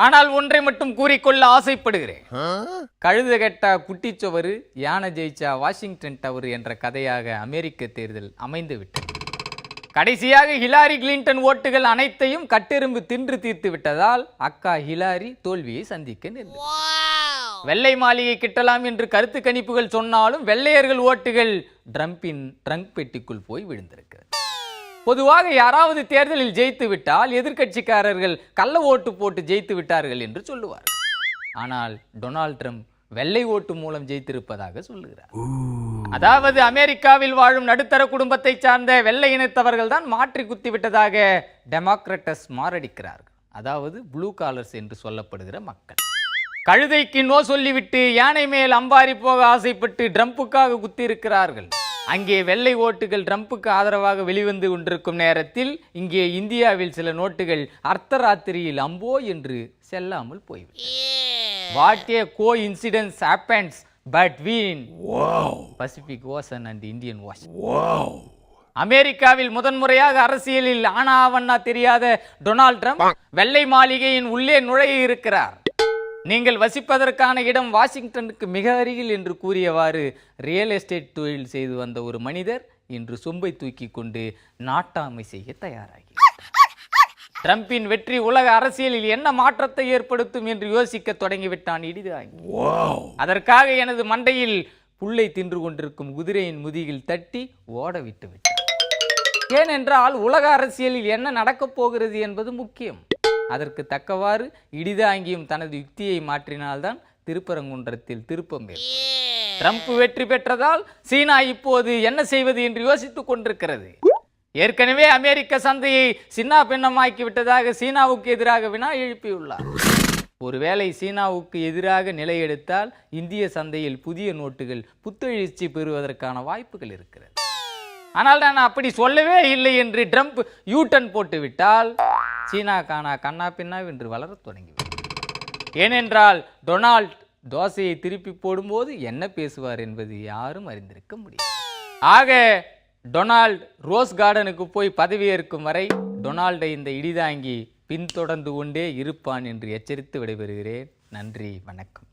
ஆனால் ஒன்றை மட்டும் கூறிக்கொள்ள ஆசைப்படுகிறேன். கழுத கெட்டா குட்டிச்சொவரு, யானை ஜெயிச்சா வாஷிங்டன் டவர் என்ற கதையாக அமெரிக்க தேர்தல் அமைந்துவிட்டது. கடைசியாக ஹிலாரி கிளின்டன் ஓட்டுகள் அனைத்தையும் கட்டெரும்பு தின்று தீர்த்து விட்டதால் அக்கா ஹிலாரி தோல்வியை சந்திக்க நேர்ந்தது. வெள்ளை மாளிகை கிட்டலாம் என்று கருத்து கணிப்புகள் சொன்னாலும் வெள்ளையர்கள் ஓட்டுகள் ட்ரம்பின் ட்ரங்க் பெட்டிக்குள் போய் விழுந்திருக்கிறது. பொதுவாக யாராவது தேர்தலில் ஜெயித்து விட்டால் எதிர்க்கட்சிக்காரர்கள் கள்ள ஓட்டு போட்டு ஜெயித்து விட்டார்கள் என்று சொல்லுவார். ஆனால் டொனால்ட் ட்ரம்ப் வெள்ளை ஓட்டு மூலம் ஜெயித்திருப்பதாக சொல்லுகிறார். அதாவது அமெரிக்காவில் வாழும் நடுத்தர குடும்பத்தை சார்ந்த வெள்ளை இனத்தவர்கள் தான் மாற்றி குத்தி விட்டதாக டெமோக்ரட்டஸ் மாரடிக்கிறார்கள். அதாவது ப்ளூ காலர்ஸ் என்று சொல்லப்படுகிற மக்கள். கழுதைக்கு நோ சொல்லிவிட்டு யானை மேல் அம்பாரி போக ஆசைப்பட்டு ட்ரம்புக்காக குத்தி இருக்கிறார்கள். அங்கே வெள்ளை ஓட்டுகள் ட்ரம்புக்கு ஆதரவாக வெளிவந்து கொண்டிருக்கும் நேரத்தில் இங்கே இந்தியாவில் சில நோட்டுகள் அர்த்தராத்திரியில் அம்போ என்று செல்லாமல் போய்விட்டன. What A coincidence happens between Pacific ocean and Indian ocean. அமெரிக்காவில் முதன்முறையாக அரசியலில் ஆனாவண்ணா தெரியாத டொனால்ட் ட்ரம்ப் வெள்ளை மாளிகையின் உள்ளே நுழைய இருக்கிறார். நீங்கள் வசிப்பதற்கான இடம் வாஷிங்டனுக்கு மிக அருகில் என்று கூறியவாறு ரியல் எஸ்டேட் தொழில் செய்து வந்த ஒரு மனிதர் இன்று சொம்பை தூக்கி கொண்டு நாட்டாமை செய்ய தயாராகி. ட்ரம்பின் வெற்றி உலக அரசியலில் என்ன மாற்றத்தை ஏற்படுத்தும் என்று யோசிக்க தொடங்கிவிட்டான் இடிதாங்கி. அதற்காக எனது மண்டையில் புல்லை தின்று கொண்டிருக்கும் குதிரையின் முதுகில் தட்டி ஓட விட்டு விட்டார். ஏனென்றால் உலக அரசியலில் என்ன நடக்கப் போகிறது என்பது முக்கியம். அதற்கு தக்கவாறு இடிதாங்கியும் தனது யுக்தியை மாற்றினால்தான் திருப்பரங்குன்றத்தில் திருப்பம் பெறும். ட்ரம்ப் வெற்றி பெற்றதால் சீனா இப்போது என்ன செய்வது என்று யோசித்துக் கொண்டிருக்கிறது. ஏற்கனவே அமெரிக்க சந்தையை சின்ன பின்னமாக்கி விட்டதாக சீனாவுக்கு எதிராக வினா எழுப்பியுள்ளார். ஒருவேளை சீனாவுக்கு எதிராக நிலை எடுத்தால் இந்திய சந்தையில் புதிய நோட்டுகள் புத்தெழுச்சி பெறுவதற்கான வாய்ப்புகள் இருக்கிறது. ஆனால் நான் அப்படி சொல்லவே இல்லை என்று ட்ரம்ப் யூட்டன் போட்டுவிட்டால் சீனா காணா கண்ணா பின்னா என்று வளரத் தொடங்கிவிடும். ஏனென்றால் டொனால்ட் தோசையை திருப்பி போடும்போது என்ன பேசுவார் என்பது யாரும் அறிந்திருக்க முடியும். ஆக டொனால்ட் ரோஸ் கார்டனுக்கு போய் பதவியேற்கும் வரை டொனால்டை இந்த இடிதாங்கி பின்தொடர்ந்து கொண்டே இருப்பான் என்று எச்சரித்து விடைபெறுகிறேன். நன்றி, வணக்கம்.